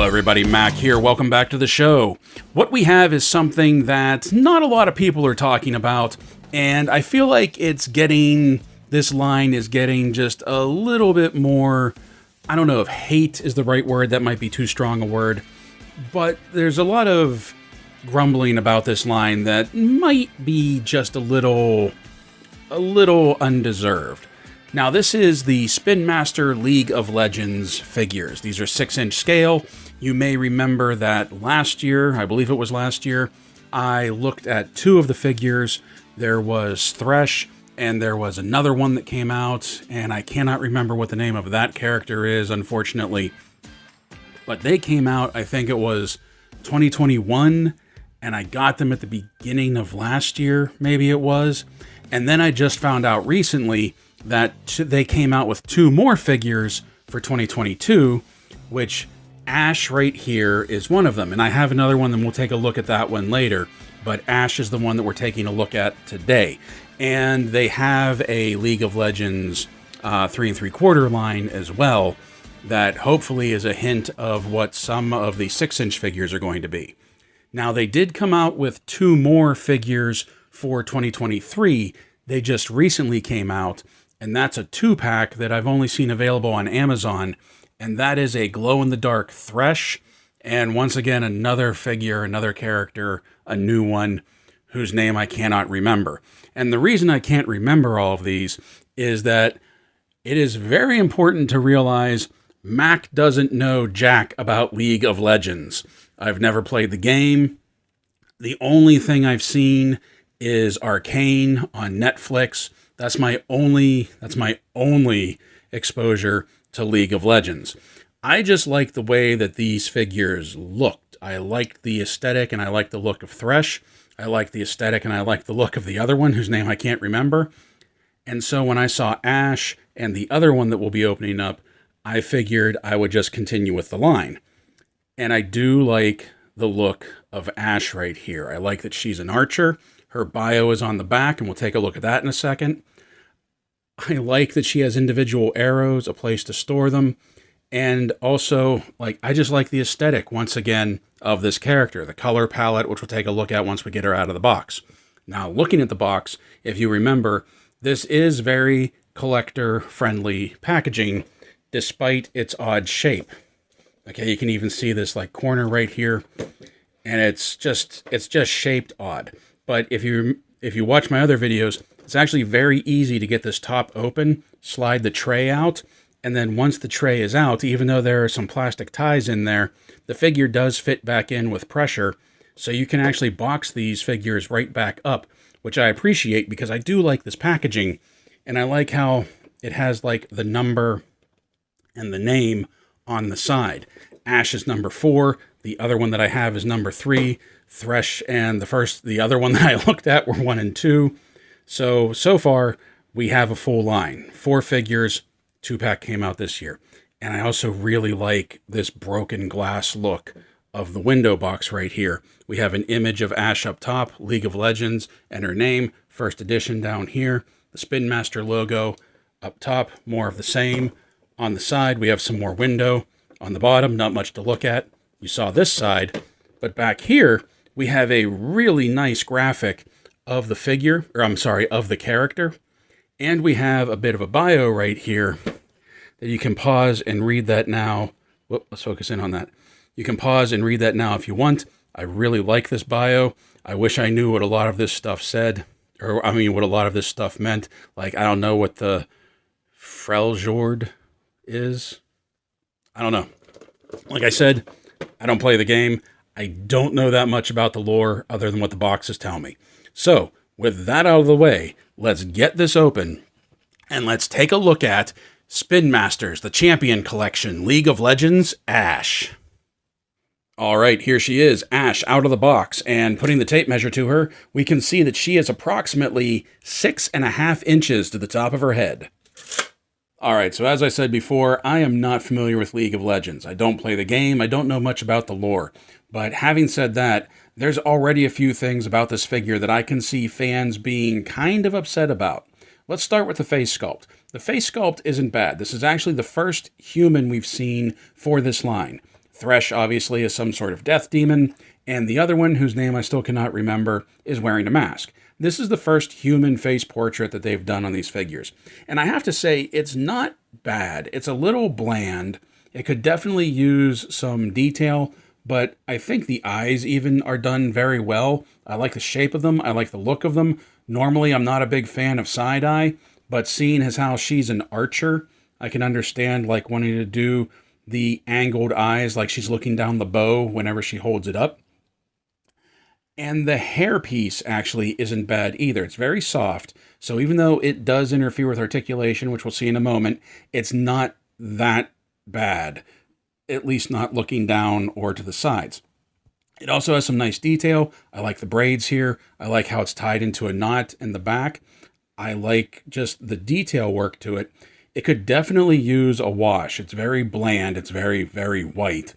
everybody, Mac here. Welcome back to the show. What we have is something that not a lot of people are talking about, and I feel like this line is getting just a little bit more, I don't know if hate is the right word, that might be too strong a word, but there's a lot of grumbling about this line that might be just a little undeserved. Now, this is the Spin Master League of Legends figures. These are 6-inch scale. You may remember that last year, I believe it was last year, I looked at two of the figures. There was Thresh, and there was another one that came out, and I cannot remember what the name of that character is, unfortunately. But they came out, I think it was 2021, and I got them at the beginning of last year, maybe it was. And then I just found out recently that they came out with two more figures for 2022, which Ashe right here is one of them. And I have another one, and we'll take a look at that one later. But Ashe is the one that we're taking a look at today. And they have a League of Legends 3 3/4 line as well that hopefully is a hint of what some of the 6-inch figures are going to be. Now, they did come out with two more figures for 2023. They just recently came out, and that's a 2-pack that I've only seen available on Amazon, and that is a glow-in-the-dark Thresh, and once again, another figure, another character, a new one, whose name I cannot remember. And the reason I can't remember all of these is that it is very important to realize Mac doesn't know jack about League of Legends. I've never played the game. The only thing I've seen is Arcane on Netflix. That's my only exposure to League of Legends. I just like the way that these figures looked. I liked the aesthetic, and I liked the look of Thresh. I liked the aesthetic, and I liked the look of the other one, whose name I can't remember. And so when I saw Ashe and the other one that we'll be opening up, I figured I would just continue with the line. And I do like the look of Ashe right here. I like that she's an archer. Her bio is on the back, and we'll take a look at that in a second. I like that she has individual arrows, a place to store them. And also, I just like the aesthetic, once again, of this character. The color palette, which we'll take a look at once we get her out of the box. Now, looking at the box, if you remember, this is very collector-friendly packaging, despite its odd shape. Okay, you can even see this corner right here, and it's just shaped odd. But if you watch my other videos, it's actually very easy to get this top open, slide the tray out, and then once the tray is out, even though there are some plastic ties in there, the figure does fit back in with pressure, so you can actually box these figures right back up, which I appreciate because I do like this packaging, and I like how it has the number and the name on the side. Ashe is number 4. The other one that I have is number 3. Thresh and the other one that I looked at were 1 and 2. So far, we have a full line. 4 figures, 2-pack came out this year. And I also really like this broken glass look of the window box right here. We have an image of Ashe up top, League of Legends, and her name, first edition down here. The Spin Master logo up top, more of the same. On the side, we have some more window. On the bottom, not much to look at. You saw this side. But back here, we have a really nice graphic of the figure, of the character. And we have a bit of a bio right here that you can pause and read that now. Whoop, let's focus in on that. You can pause and read that now if you want. I really like this bio. I wish I knew what a lot of this stuff said, what a lot of this stuff meant. I don't know what the Freljord is. I don't know. Like I said, I don't play the game. I don't know that much about the lore other than what the boxes tell me. So, with that out of the way, let's get this open and let's take a look at Spin Masters, the Champion Collection, League of Legends, Ashe. All right, here she is, Ashe, out of the box, and putting the tape measure to her, we can see that she is approximately 6.5 inches to the top of her head. All right, so as I said before, I am not familiar with League of Legends. I don't play the game. I don't know much about the lore. But having said that, there's already a few things about this figure that I can see fans being kind of upset about. Let's start with the face sculpt. The face sculpt isn't bad. This is actually the first human we've seen for this line. Thresh, obviously, is some sort of death demon, and the other one, whose name I still cannot remember, is wearing a mask. This is the first human face portrait that they've done on these figures. And I have to say, it's not bad. It's a little bland. It could definitely use some detail, but I think the eyes even are done very well. I like the shape of them. I like the look of them. Normally, I'm not a big fan of side-eye, but seeing as how she's an archer, I can understand like wanting to do the angled eyes like she's looking down the bow whenever she holds it up. And the hairpiece actually isn't bad either. It's very soft. So even though it does interfere with articulation, which we'll see in a moment, it's not that bad, at least not looking down or to the sides. It also has some nice detail. I like the braids here. I like how it's tied into a knot in the back. I like just the detail work to it. It could definitely use a wash. It's very bland. It's very, very white.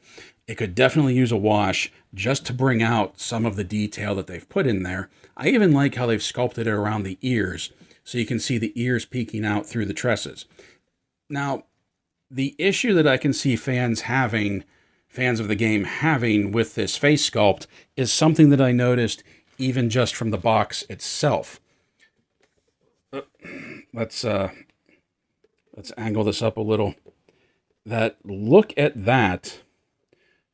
It could definitely use a wash just to bring out some of the detail that they've put in there. I even like how they've sculpted it around the ears, so you can see the ears peeking out through the tresses. Now, the issue that I can see fans of the game having with this face sculpt is something that I noticed even just from the box itself. Let's angle this up a little. Look at that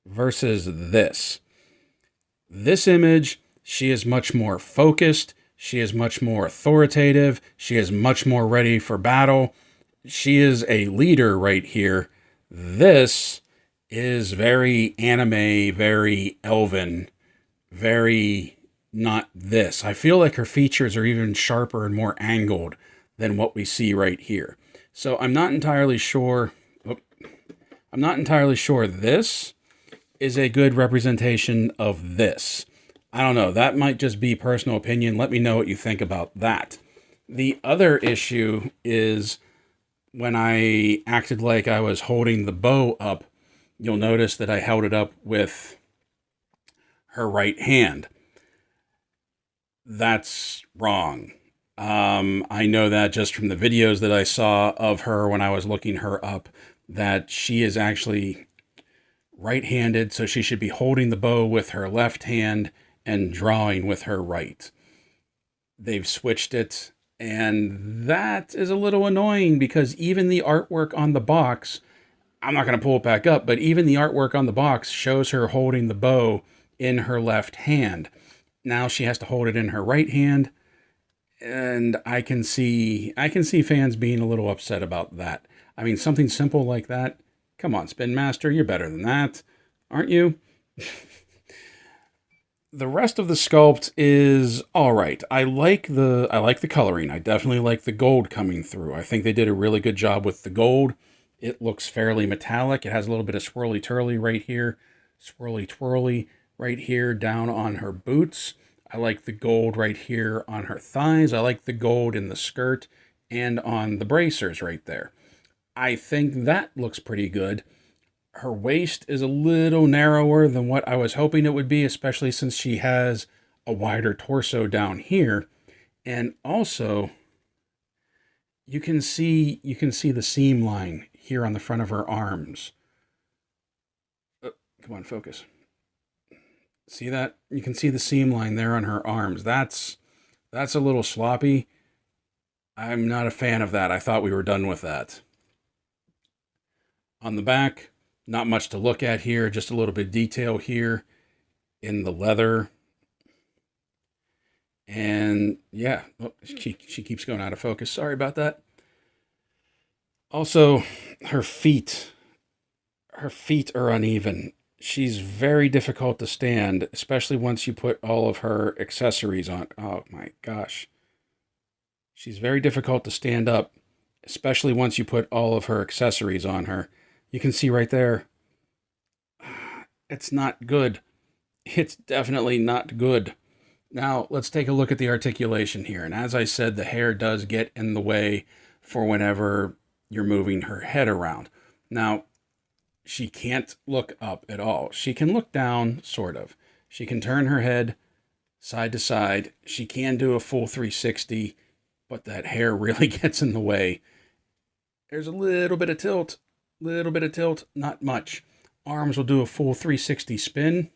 versus this. This image, she is much more focused. She is much more authoritative. She is much more ready for battle. She is a leader right here. This is very anime, very elven, very not this. I feel like her features are even sharper and more angled than what we see right here. So I'm not entirely sure. I'm not entirely sure this is a good representation of this. I don't know. That might just be personal opinion. Let me know what you think about that. The other issue is when I acted like I was holding the bow up, you'll notice that I held it up with her right hand. That's wrong. I know that just from the videos that I saw of her when I was looking her up, that she is actually right-handed, so she should be holding the bow with her left hand and drawing with her right. They've switched it, and that is a little annoying because even the artwork on the box, I'm not going to pull it back up, but even the artwork on the box shows her holding the bow in her left hand. Now she has to hold it in her right hand, and I can see fans being a little upset about that. I mean, something simple like that. Come on, Spin Master, you're better than that, aren't you? The rest of the sculpt is all right. I like the coloring. I definitely like the gold coming through. I think they did a really good job with the gold. It looks fairly metallic. It has a little bit of swirly twirly right here, swirly twirly right here down on her boots. I like the gold right here on her thighs. I like the gold in the skirt and on the bracers right there. I think that looks pretty good. Her waist is a little narrower than what I was hoping it would be, especially since she has a wider torso down here. And also, you can see the seam line here on the front of her arms. Oh, come on, focus. See that? You can see the seam line there on her arms. That's a little sloppy. I'm not a fan of that. I thought we were done with that. On the back, not much to look at here, just a little bit of detail here in the leather. And yeah, oh, she keeps going out of focus. Sorry about that. Also, her feet are uneven. She's very difficult to stand, especially once you put all of her accessories on. Oh my gosh. She's very difficult to stand up, especially once you put all of her accessories on her. You can see right there, it's not good. It's definitely not good. Now, let's take a look at the articulation here. And as I said, the hair does get in the way for whenever you're moving her head around. Now, she can't look up at all. She can look down, sort of. She can turn her head side to side. She can do a full 360, but that hair really gets in the way. There's a little bit of tilt, not much. Arms will do a full 360 spin.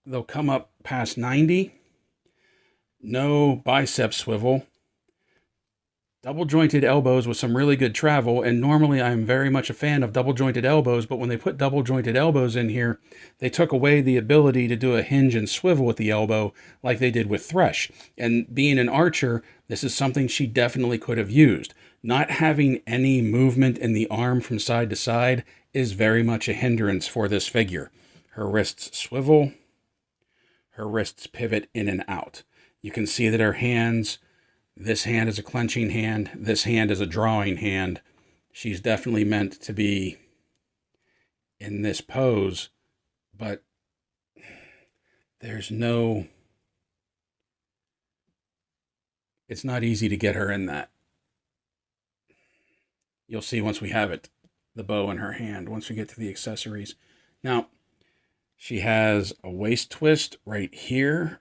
They'll come up past 90. No bicep swivel. Double jointed elbows with some really good travel, and normally I'm very much a fan of double jointed elbows, but when they put double jointed elbows in here, they took away the ability to do a hinge and swivel with the elbow like they did with Thresh. And being an archer, this is something she definitely could have used. Not having any movement in the arm from side to side is very much a hindrance for this figure. Her wrists swivel, her wrists pivot in and out. You can see that her hands, this hand is a clenching hand, this hand is a drawing hand. She's definitely meant to be in this pose, but there's no, it's not easy to get her in that. You'll see once we have it, the bow in her hand, once we get to the accessories. Now, she has a waist twist right here.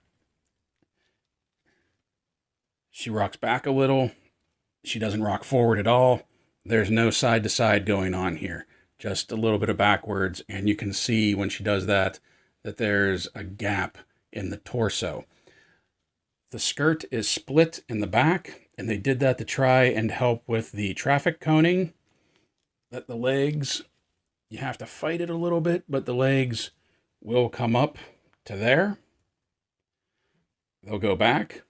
She rocks back a little. She doesn't rock forward at all. There's no side to side going on here. Just a little bit of backwards. And you can see when she does that, that there's a gap in the torso. The skirt is split in the back, and they did that to try and help with the traffic coning. That the legs, you have to fight it a little bit, but the legs will come up to there. They'll go back.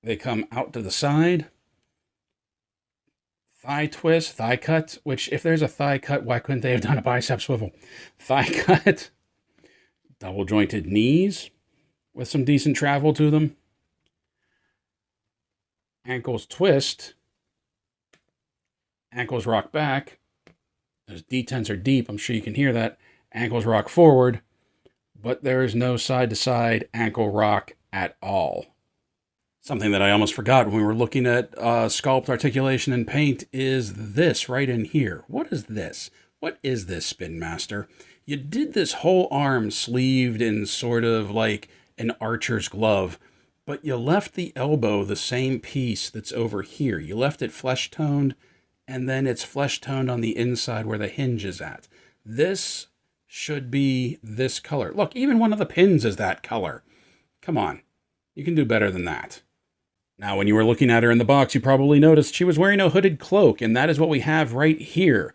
They come out to the side. Thigh twist, thigh cut, which if there's a thigh cut, why couldn't they have done a bicep swivel? Thigh cut. Double jointed knees with some decent travel to them. Ankles twist. Ankles rock back. Those detents are deep. I'm sure you can hear that. Ankles rock forward. But there is no side-to-side ankle rock at all. Something that I almost forgot when we were looking at sculpt, articulation, and paint is this right in here. What is this? What is this, Spin Master? You did this whole arm sleeved in sort of like an archer's glove, but you left the elbow the same piece that's over here. You left it flesh-toned, and then it's flesh-toned on the inside where the hinge is at. This should be this color. Look, even one of the pins is that color. Come on. You can do better than that. Now, when you were looking at her in the box, you probably noticed she was wearing a hooded cloak, and that is what we have right here.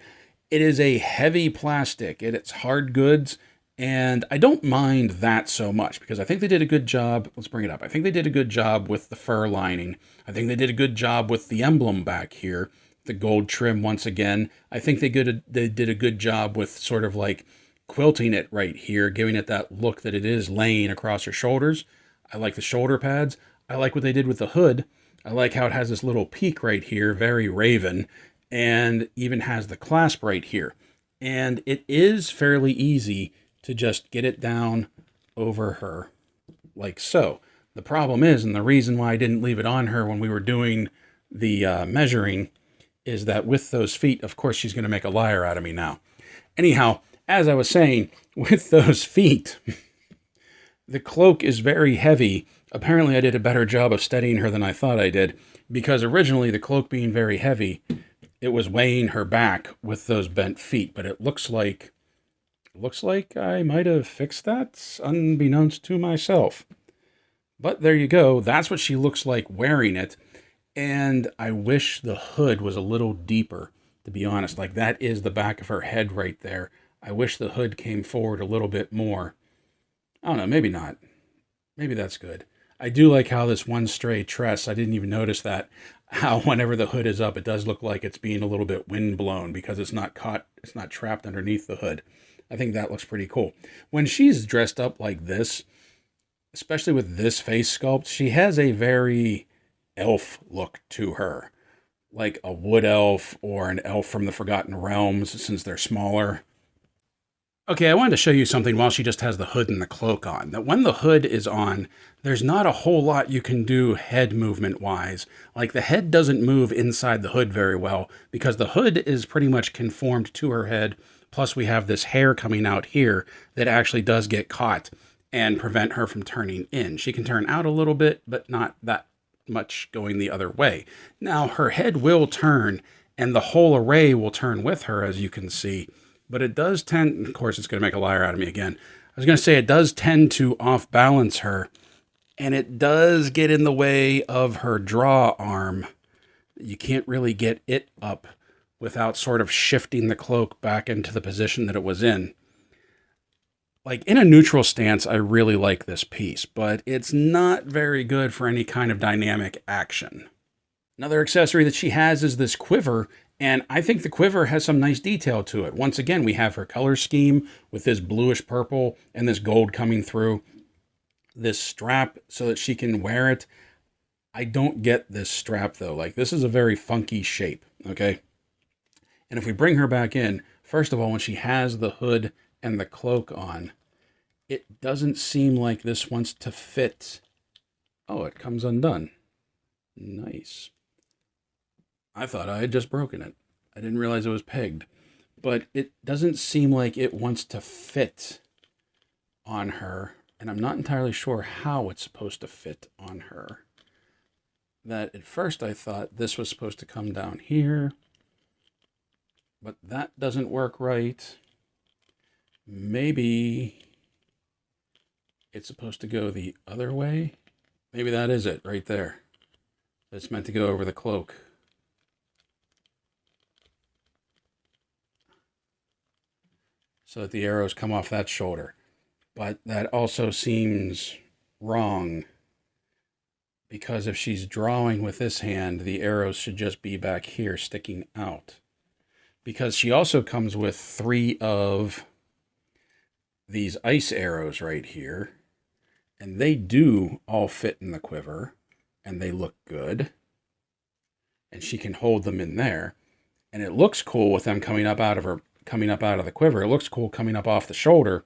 It is a heavy plastic, and it's hard goods, and I don't mind that so much, because I think they did a good job. Let's bring it up. I think they did a good job with the fur lining. I think they did a good job with the emblem back here, the gold trim once again. I think they did a good job with sort of like quilting it right here, giving it that look that it is laying across her shoulders. I like the shoulder pads. I like what they did with the hood. I like how it has this little peak right here, very Raven, and even has the clasp right here. And it is fairly easy to just get it down over her like so. The problem is, and the reason why I didn't leave it on her when we were doing the measuring, is that with those feet, of course, she's going to make a liar out of me now. Anyhow, as I was saying, with those feet, the cloak is very heavy. Apparently, I did a better job of steadying her than I thought I did, because originally the cloak being very heavy, it was weighing her back with those bent feet. But it looks like I might have fixed that, unbeknownst to myself. But there you go. That's what she looks like wearing it. And I wish the hood was a little deeper, to be honest. Like, that is the back of her head right there. I wish the hood came forward a little bit more. I don't know, maybe not. Maybe that's good. I do like how this one stray tress, I didn't even notice that, how whenever the hood is up, it does look like it's being a little bit wind blown because it's not caught, it's not trapped underneath the hood. I think that looks pretty cool. When she's dressed up like this, especially with this face sculpt, she has a very elf look to her. Like a wood elf or an elf from the Forgotten Realms, since they're smaller. Okay, I wanted to show you something while she just has the hood and the cloak on. That when the hood is on, there's not a whole lot you can do head movement-wise. Like, the head doesn't move inside the hood very well because the hood is pretty much conformed to her head. Plus, we have this hair coming out here that actually does get caught and prevent her from turning in. She can turn out a little bit, but not that much going the other way. Now, her head will turn, and the whole array will turn with her, as you can see. but it does tend, of course, it's going to make a liar out of me again. I was going to say it does tend to off balance her, and it does get in the way of her draw arm. You can't really get it up without sort of shifting the cloak back into the position that it was in. Like in a neutral stance, I really like this piece, but it's not very good for any kind of dynamic action. Another accessory that she has is this quiver, and I think the quiver has some nice detail to it. Once again, we have her color scheme with this bluish purple and this gold coming through. This strap so that she can wear it. I don't get this strap though. Like, this is a very funky shape, okay? And if we bring her back in, first of all, when she has the hood and the cloak on, it doesn't seem like this wants to fit. Oh, it comes undone. Nice. I thought I had just broken it. I didn't realize it was pegged. But it doesn't seem like it wants to fit on her. And I'm not entirely sure how it's supposed to fit on her. That at first I thought this was supposed to come down here. But that doesn't work right. Maybe it's supposed to go the other way. Maybe that is it right there. It's meant to go over the cloak. So that the arrows come off that shoulder. But that also seems wrong. Because if she's drawing with this hand, the arrows should just be back here sticking out. Because she also comes with 3 of these ice arrows right here. And they do all fit in the quiver. And they look good. And she can hold them in there. And it looks cool with them coming up out of the quiver. It looks cool coming up off the shoulder.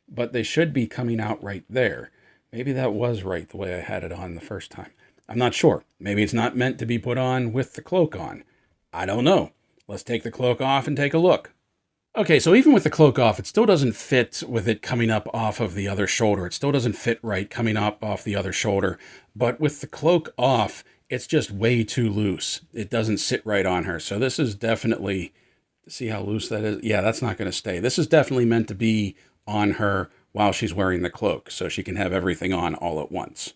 But they should be coming out right there. Maybe that was right the way I had it on the first time. I'm not sure. Maybe it's not meant to be put on with the cloak on. I don't know. Let's take the cloak off and take a look. Okay, so even with the cloak off, it still doesn't fit with it coming up off of the other shoulder. It still doesn't fit right coming up off the other shoulder. But with the cloak off, it's just way too loose. It doesn't sit right on her. So this is definitely, see how loose that is? Yeah, that's not going to stay. This is definitely meant to be on her while she's wearing the cloak, so she can have everything on all at once.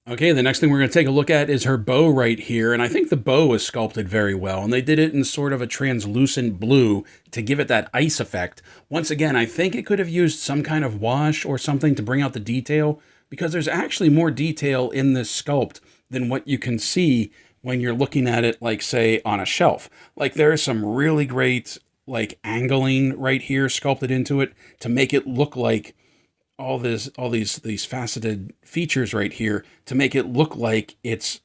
Okay, the next thing we're going to take a look at is her bow right here, and I think the bow is sculpted very well, and they did it in sort of a translucent blue to give it that ice effect. Once again, I think it could have used some kind of wash or something to bring out the detail, because there's actually more detail in this sculpt than what you can see when you're looking at it, like, say, on a shelf. Like, there's some really great, like, angling right here sculpted into it to make it look like all these faceted features right here to make it look like it's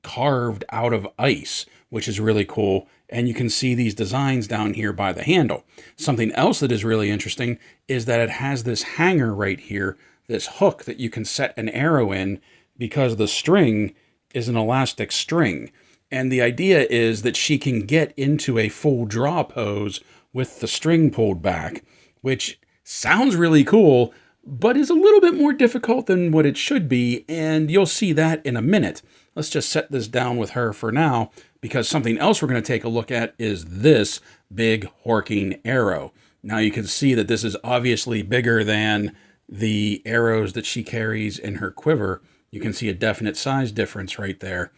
carved out of ice, which is really cool. And you can see these designs down here by the handle. Something else that is really interesting is that it has this hanger right here, this hook that you can set an arrow in, because the string is an elastic string. And the idea is that she can get into a full draw pose with the string pulled back, which sounds really cool, but is a little bit more difficult than what it should be, and you'll see that in a minute. Let's just set this down with her for now, because something else we're going to take a look at is this big horking arrow. Now you can see that this is obviously bigger than the arrows that she carries in her quiver. You can see a definite size difference right there.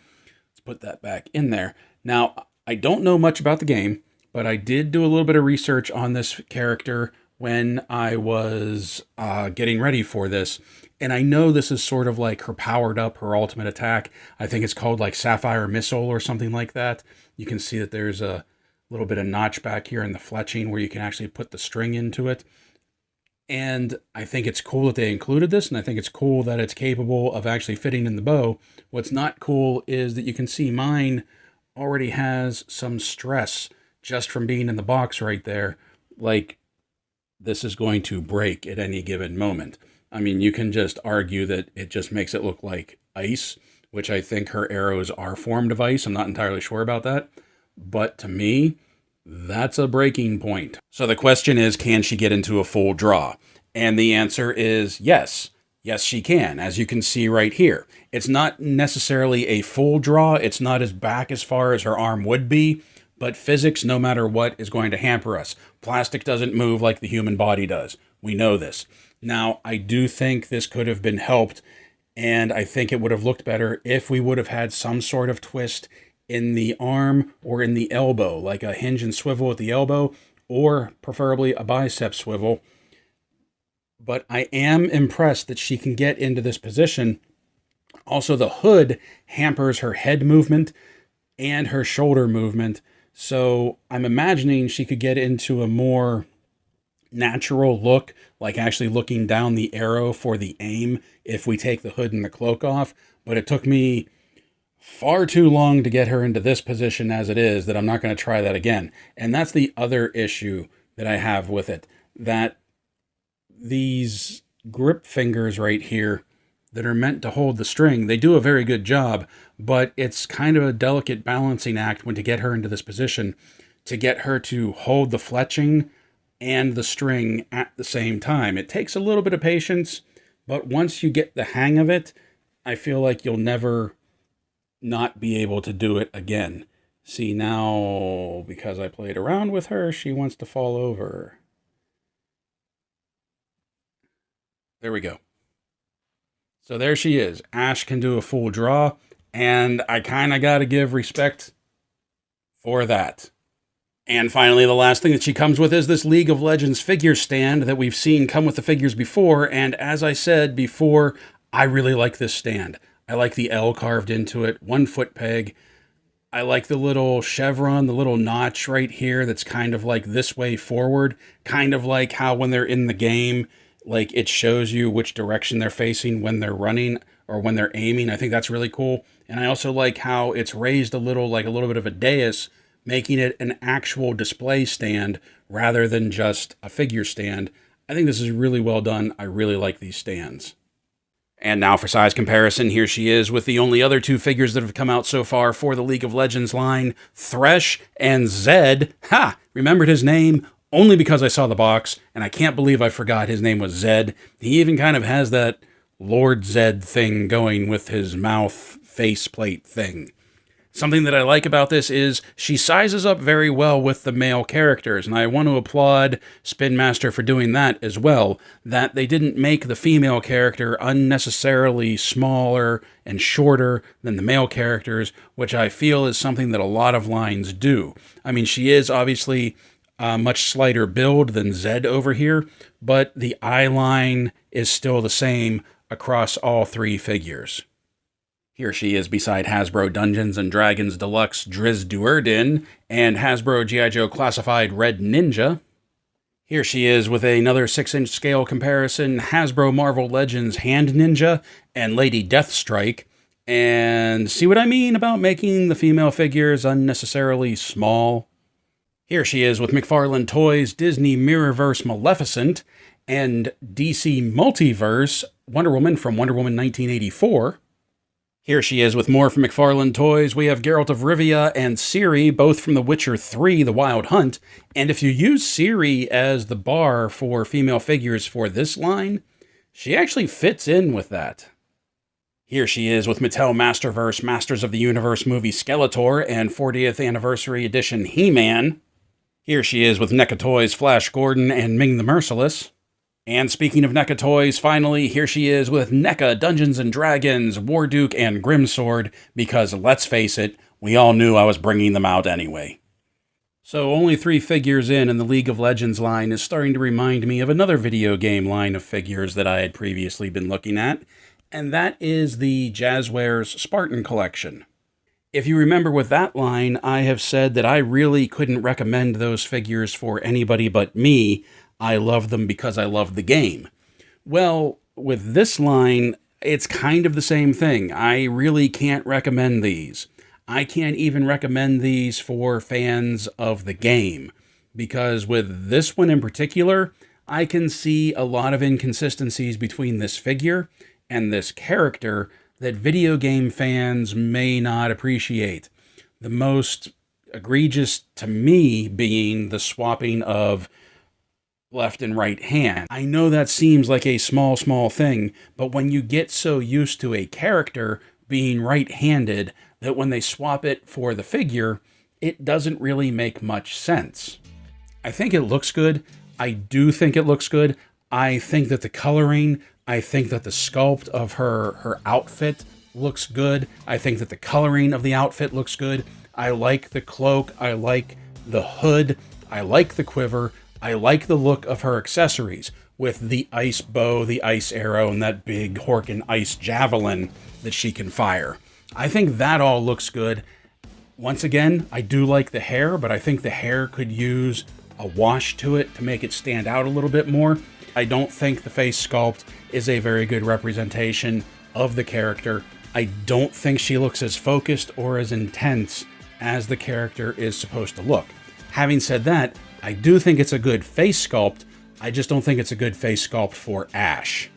Let's put that back in there. Now, I don't know much about the game, but I did do a little bit of research on this character when I was getting ready for this. And I know this is sort of like her powered up, her ultimate attack. I think it's called like Sapphire Missile or something like that. You can see that there's a little bit of notch back here in the fletching where you can actually put the string into it. And I think it's cool that they included this, and I think it's cool that it's capable of actually fitting in the bow. What's not cool is that you can see mine already has some stress just from being in the box right there. Like, this is going to break at any given moment. I mean, you can just argue that it just makes it look like ice, which I think her arrows are formed of ice. I'm not entirely sure about that. But to me, that's a breaking point. So the question is, can she get into a full draw? And the answer is yes. Yes, she can, as you can see right here. It's not necessarily a full draw. It's not as back as far as her arm would be. But physics, no matter what, is going to hamper us. Plastic doesn't move like the human body does. We know this. Now, I do think this could have been helped, and I think it would have looked better if we would have had some sort of twist in the arm or in the elbow, like a hinge and swivel at the elbow, or preferably a bicep swivel. But I am impressed that she can get into this position. Also, the hood hampers her head movement and her shoulder movement. So I'm imagining she could get into a more natural look, like actually looking down the arrow for the aim if we take the hood and the cloak off. But it took me far too long to get her into this position as it is that I'm not going to try that again. And that's the other issue that I have with it, that these grip fingers right here that are meant to hold the string, they do a very good job, but it's kind of a delicate balancing act when to get her into this position, to get her to hold the fletching and the string at the same time. It takes a little bit of patience, but once you get the hang of it, I feel like you'll never not be able to do it again. See, now, because I played around with her, she wants to fall over. There we go. So there she is. Ashe can do a full draw, and I kind of got to give respect for that. And finally, the last thing that she comes with is this League of Legends figure stand that we've seen come with the figures before, and as I said before, I really like this stand. I like the L carved into it, 1 foot peg. I like the little chevron, the little notch right here that's kind of like this way forward, kind of like how when they're in the game, like it shows you which direction they're facing when they're running or when they're aiming. I think that's really cool. And I also like how it's raised a little, like a little bit of a dais, making it an actual display stand rather than just a figure stand. I think this is really well done. I really like these stands. And now for size comparison, here she is with the only other 2 figures that have come out so far for the League of Legends line, Thresh and Zed. Ha! Remembered his name only because I saw the box, and I can't believe I forgot his name was Zed. He even kind of has that Lord Zed thing going with his mouth faceplate thing. Something that I like about this is she sizes up very well with the male characters, and I want to applaud Spin Master for doing that as well, that they didn't make the female character unnecessarily smaller and shorter than the male characters, which I feel is something that a lot of lines do. I mean, she is obviously a much slighter build than Zed over here, but the eye line is still the same across all 3 figures. Here she is beside Hasbro Dungeons & Dragons Deluxe Driz Duerdin and Hasbro G.I. Joe Classified Red Ninja. Here she is with another 6-inch scale comparison, Hasbro Marvel Legends Hand Ninja and Lady Deathstrike. And see what I mean about making the female figures unnecessarily small? Here she is with McFarlane Toys Disney Mirrorverse Maleficent and DC Multiverse Wonder Woman from Wonder Woman 1984. Here she is with more from McFarlane Toys. We have Geralt of Rivia and Ciri, both from The Witcher 3, The Wild Hunt. And if you use Ciri as the bar for female figures for this line, she actually fits in with that. Here she is with Mattel Masterverse Masters of the Universe movie Skeletor and 40th Anniversary Edition He-Man. Here she is with NECA Toys Flash Gordon and Ming the Merciless. And speaking of NECA Toys, finally, here she is with NECA Dungeons & Dragons, Warduke, and Grimsword, because let's face it, we all knew I was bringing them out anyway. So only 3 figures in, and the League of Legends line is starting to remind me of another video game line of figures that I had previously been looking at, and that is the Jazzwares Spartan Collection. If you remember with that line, I have said that I really couldn't recommend those figures for anybody but me. I love them because I love the game. Well, with this line, it's kind of the same thing. I really can't recommend these. I can't even recommend these for fans of the game, because with this one in particular, I can see a lot of inconsistencies between this figure and this character that video game fans may not appreciate. The most egregious to me being the swapping of left and right hand. I know that seems like a small thing, but when you get so used to a character being right-handed that when they swap it for the figure, it doesn't really make much sense. I think it looks good. I do think it looks good. I think that the coloring, I think that the sculpt of her outfit looks good. I think that the coloring of the outfit looks good. I like the cloak. I like the hood. I like the quiver. I like the look of her accessories with the ice bow, the ice arrow, and that big Horkin ice javelin that she can fire. I think that all looks good. Once again, I do like the hair, but I think the hair could use a wash to it to make it stand out a little bit more. I don't think the face sculpt is a very good representation of the character. I don't think she looks as focused or as intense as the character is supposed to look. Having said that, I do think it's a good face sculpt. I just don't think it's a good face sculpt for Ashe.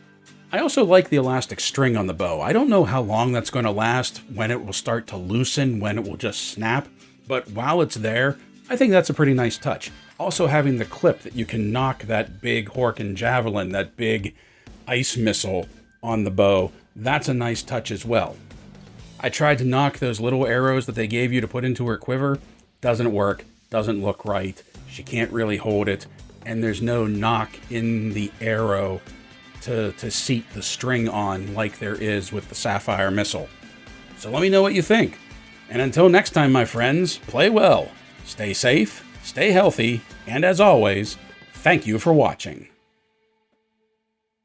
I also like the elastic string on the bow. I don't know how long that's going to last, when it will start to loosen, when it will just snap, but while it's there, I think that's a pretty nice touch. Also having the clip that you can knock that big Horkin javelin, that big ice missile on the bow, that's a nice touch as well. I tried to knock those little arrows that they gave you to put into her quiver. Doesn't work, doesn't look right. She can't really hold it, and there's no knock in the arrow to seat the string on like there is with the Sapphire missile. So let me know what you think. And until next time, my friends, play well, stay safe, stay healthy, and as always, thank you for watching.